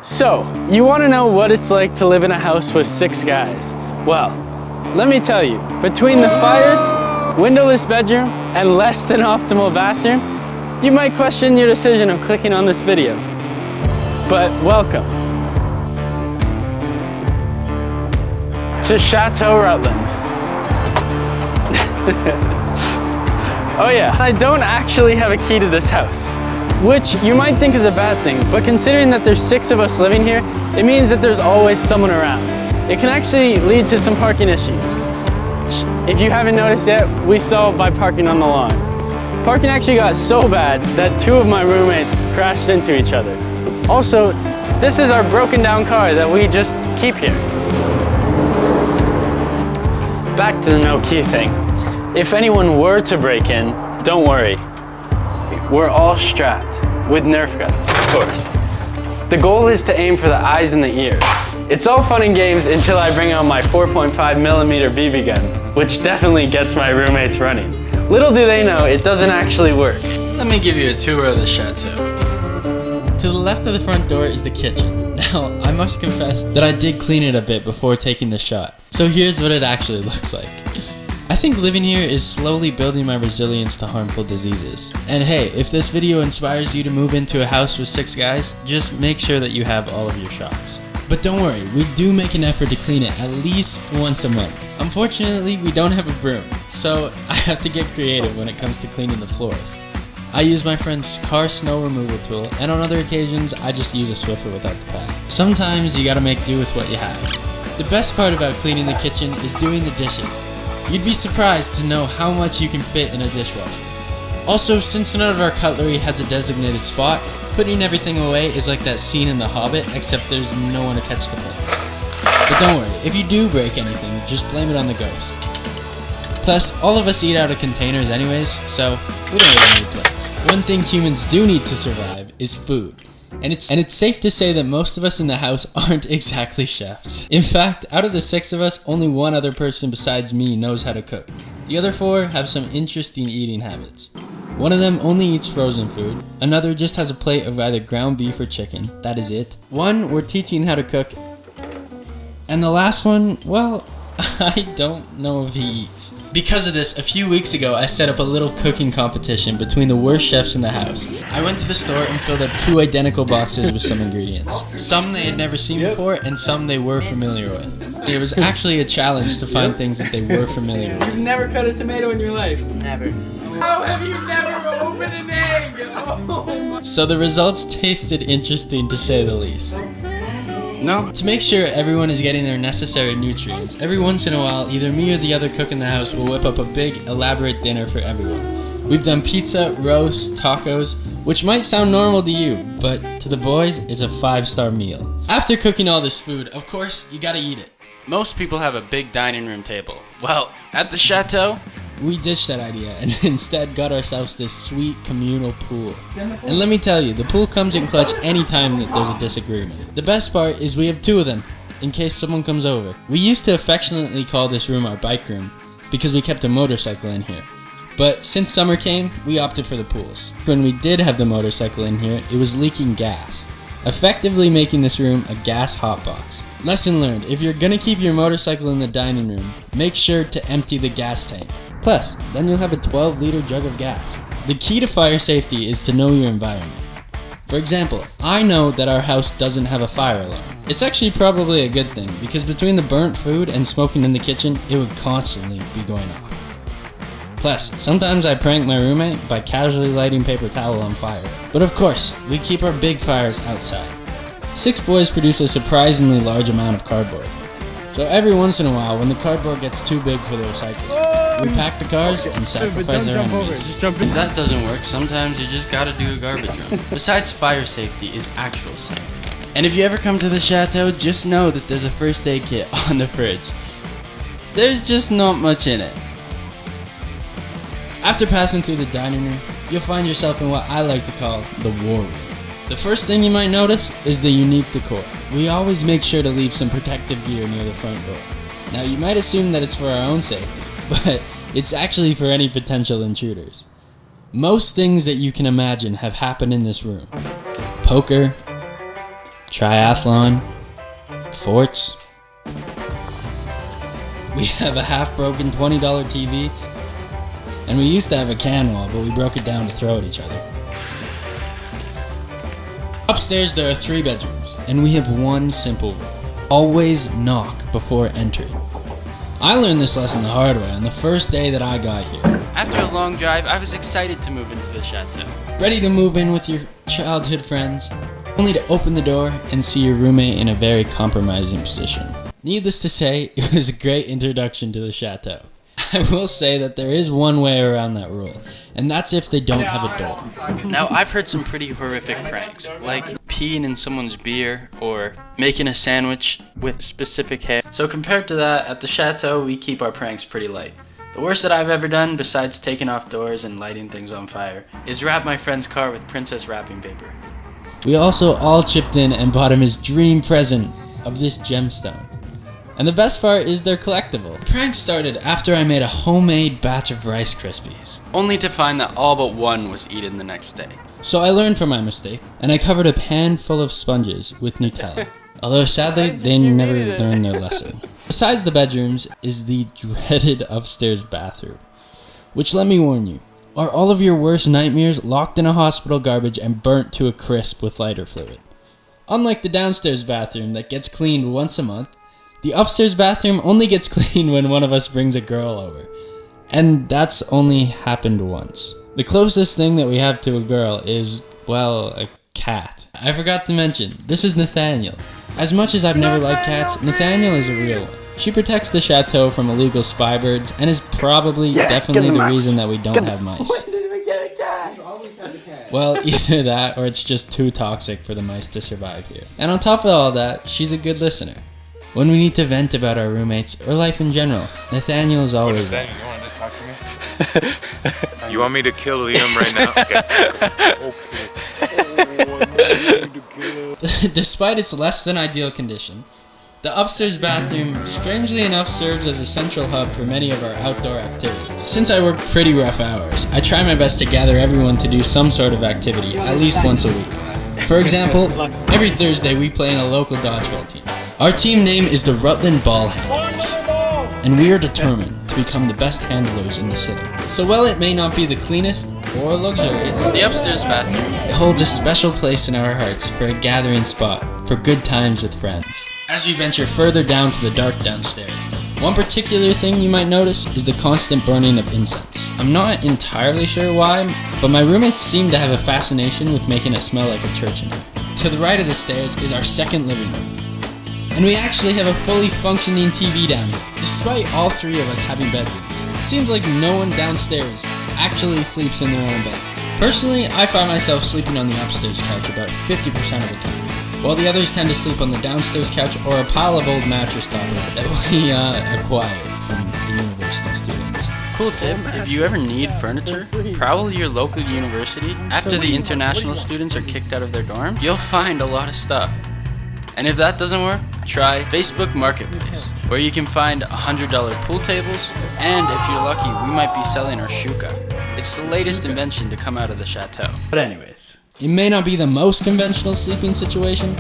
So, you want to know what it's like to live in a house with 6 guys? Well, let me tell you, between the fires, windowless bedroom, and less than optimal bathroom, you might question your decision of clicking on this video. But welcome to Chateau Rutland. Oh yeah, I don't actually have a key to this house, which you might think is a bad thing, but considering that there's 6 of us living here, it means that there's always someone around. It can actually lead to some parking issues. If you haven't noticed yet, we solved by parking on the lawn. Parking actually got so bad that 2 of my roommates crashed into each other. Also, this is our broken down car that we just keep here. Back to the no key thing. If anyone were to break in, don't worry. We're all strapped with Nerf guns, of course. The goal is to aim for the eyes and the ears. It's all fun and games until I bring out my 4.5mm BB gun, which definitely gets my roommates running. Little do they know, it doesn't actually work. Let me give you a tour of the chateau. To the left of the front door is the kitchen. Now, I must confess that I did clean it a bit before taking the shot. So here's what it actually looks like. I think living here is slowly building my resilience to harmful diseases. And hey, if this video inspires you to move into a house with 6 guys, just make sure that you have all of your shots. But don't worry, we do make an effort to clean it at least once a month. Unfortunately, we don't have a broom, so I have to get creative when it comes to cleaning the floors. I use my friend's car snow removal tool, and on other occasions, I just use a Swiffer without the pad. Sometimes you gotta make do with what you have. The best part about cleaning the kitchen is doing the dishes. You'd be surprised to know how much you can fit in a dishwasher. Also, since none of our cutlery has a designated spot, putting everything away is like that scene in The Hobbit, except there's no one to catch the plates. But don't worry, if you do break anything, just blame it on the ghost. Plus, all of us eat out of containers anyways, so we don't get any plates. One thing humans do need to survive is food. And it's safe to say that most of us in the house aren't exactly chefs. In fact, out of the 6 of us, only one other person besides me knows how to cook. The other 4 have some interesting eating habits. One of them only eats frozen food. Another just has a plate of either ground beef or chicken. That is it. One we're teaching how to cook. And the last one, well, I don't know if he eats. Because of this, a few weeks ago, I set up a little cooking competition between the worst chefs in the house. I went to the store and filled up 2 identical boxes with some ingredients. Some they had never seen before, and some they were familiar with. It was actually a challenge to find things that they were familiar with. You've never cut a tomato in your life? Never. How have you never opened an egg? Oh. So the results tasted interesting to say the least. No? To make sure everyone is getting their necessary nutrients, every once in a while, either me or the other cook in the house will whip up a big, elaborate dinner for everyone. We've done pizza, roast, tacos, which might sound normal to you, but to the boys, it's a 5-star meal. After cooking all this food, of course, you gotta eat it. Most people have a big dining room table. Well, at the chateau, we ditched that idea and instead got ourselves this sweet communal pool. And let me tell you, the pool comes in clutch anytime that there's a disagreement. The best part is we have 2 of them, in case someone comes over. We used to affectionately call this room our bike room, because we kept a motorcycle in here. But since summer came, we opted for the pools. When we did have the motorcycle in here, it was leaking gas, effectively making this room a gas hotbox. Lesson learned, if you're gonna keep your motorcycle in the dining room, make sure to empty the gas tank. Plus, then you'll have a 12-liter jug of gas. The key to fire safety is to know your environment. For example, I know that our house doesn't have a fire alarm. It's actually probably a good thing, because between the burnt food and smoking in the kitchen, it would constantly be going off. Plus, sometimes I prank my roommate by casually lighting paper towel on fire. But of course, we keep our big fires outside. 6 boys produce a surprisingly large amount of cardboard. So every once in a while, when the cardboard gets too big for the recycling, we pack the cars and sacrifice our enemies. If that doesn't work, sometimes you just gotta do a garbage run. Besides fire safety is actual safety. And if you ever come to the chateau, just know that there's a first aid kit on the fridge. There's just not much in it. After passing through the dining room, you'll find yourself in what I like to call the war room. The first thing you might notice is the unique decor. We always make sure to leave some protective gear near the front door. Now you might assume that it's for our own safety, but it's actually for any potential intruders. Most things that you can imagine have happened in this room. Poker, triathlon, forts. We have a half-broken $20 TV, and we used to have a can wall, but we broke it down to throw at each other. Upstairs there are 3 bedrooms, and we have one simple rule. Always knock before entering. I learned this lesson the hard way on the first day that I got here. After a long drive, I was excited to move into the chateau. Ready to move in with your childhood friends, only to open the door and see your roommate in a very compromising position. Needless to say, it was a great introduction to the chateau. I will say that there is one way around that rule, and that's if they don't have a door. Now, I've heard some pretty horrific pranks, like peeing in someone's beer or making a sandwich with specific hair. So compared to that, at the chateau, we keep our pranks pretty light. The worst that I've ever done, besides taking off doors and lighting things on fire, is wrap my friend's car with princess wrapping paper. We also all chipped in and bought him his dream present of this gemstone. And the best part is they're collectible. The prank started after I made a homemade batch of Rice Krispies, Only to find that all but one was eaten the next day. so I learned from my mistake, and I covered a pan full of sponges with Nutella. Although sadly, they never learned their lesson. Besides the bedrooms is the dreaded upstairs bathroom, which, let me warn you, are all of your worst nightmares locked in a hospital garbage and burnt to a crisp with lighter fluid. Unlike the downstairs bathroom that gets cleaned once a month, the upstairs bathroom only gets cleaned when one of us brings a girl over. And that's only happened once. The closest thing that we have to a girl is, well, a cat. I forgot to mention, this is Nathaniel. As much as I've never liked cats, Nathaniel is a real one. She protects the chateau from illegal spy birds and is probably definitely the reason that we don't have mice. When did we get a cat? You always have a cat. Well, either that or it's just too toxic for the mice to survive here. And on top of all that, she's a good listener. When we need to vent about our roommates or life in general, Nathaniel is always there. You want to talk to me? You want me to kill Liam right now? Okay. Despite its less than ideal condition, the upstairs bathroom, strangely enough, serves as a central hub for many of our outdoor activities. Since I work pretty rough hours, I try my best to gather everyone to do some sort of activity at least once a week. For example, every Thursday we play in a local dodgeball team. Our team name is the Rutland Ball Handlers, and we are determined to become the best handlers in the city. So while it may not be the cleanest or luxurious, The upstairs bathroom. it holds a special place in our hearts for a gathering spot for good times with friends. As we venture further down to the dark downstairs, one particular thing you might notice is the constant burning of incense. I'm not entirely sure why, but my roommates seem to have a fascination with making it smell like a church in here. To the right of the stairs is our second living room. And we actually have a fully functioning TV down here, despite all 3 of us having bedrooms. It seems like no one downstairs actually sleeps in their own bed. Personally, I find myself sleeping on the upstairs couch about 50% of the time, while the others tend to sleep on the downstairs couch or a pile of old mattress topper that we acquired from the university students. Cool tip, if you ever need furniture, prowl your local university after the international students are kicked out of their dorm. You'll find a lot of stuff. And if that doesn't work, try Facebook Marketplace, where you can find $100 pool tables, and if you're lucky, we might be selling our shuka. It's the latest invention to come out of the chateau. But anyways. It may not be the most conventional sleeping situation,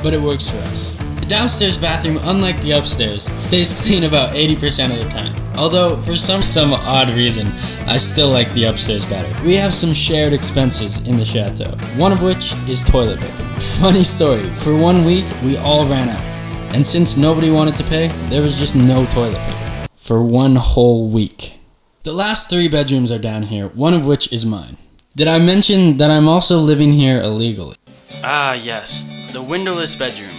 but it works for us. The downstairs bathroom, unlike the upstairs, stays clean about 80% of the time. Although, for some odd reason, I still like the upstairs better. We have some shared expenses in the chateau, one of which is toilet paper. Funny story, for 1 week, we all ran out. And since nobody wanted to pay, there was just no toilet paper. For 1 whole week. The last 3 bedrooms are down here, one of which is mine. Did I mention that I'm also living here illegally? Ah, yes, the windowless bedroom.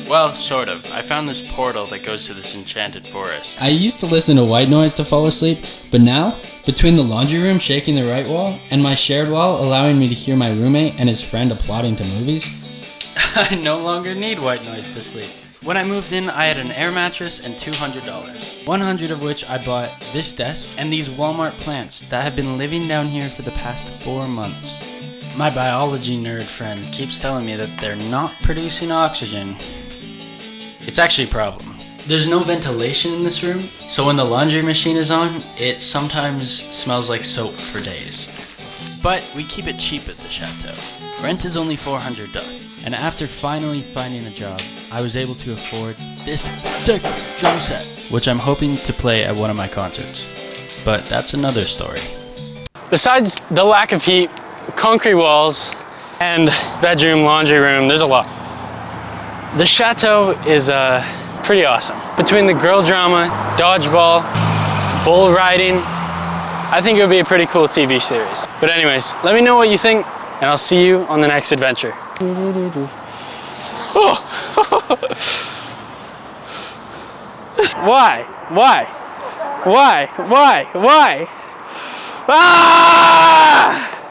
Well, sort of. I found this portal that goes to this enchanted forest. I used to listen to white noise to fall asleep, but now, between the laundry room shaking the right wall and my shared wall allowing me to hear my roommate and his friend applauding to movies, I no longer need white noise to sleep. When I moved in, I had an air mattress and $200. 100 of which I bought this desk and these Walmart plants that have been living down here for the past 4 months. My biology nerd friend keeps telling me that they're not producing oxygen. It's actually a problem. There's no ventilation in this room, so when the laundry machine is on, it sometimes smells like soap for days. But we keep it cheap at the chateau. Rent is only $400. And after finally finding a job, I was able to afford this sick drum set, which I'm hoping to play at one of my concerts. But that's another story. Besides the lack of heat, concrete walls, and bedroom, laundry room, there's a lot. The chateau is pretty awesome. Between the girl drama, dodgeball, bull riding, I think it would be a pretty cool TV series. But anyways, let me know what you think, and I'll see you on the next adventure. Oh. Why? Ah!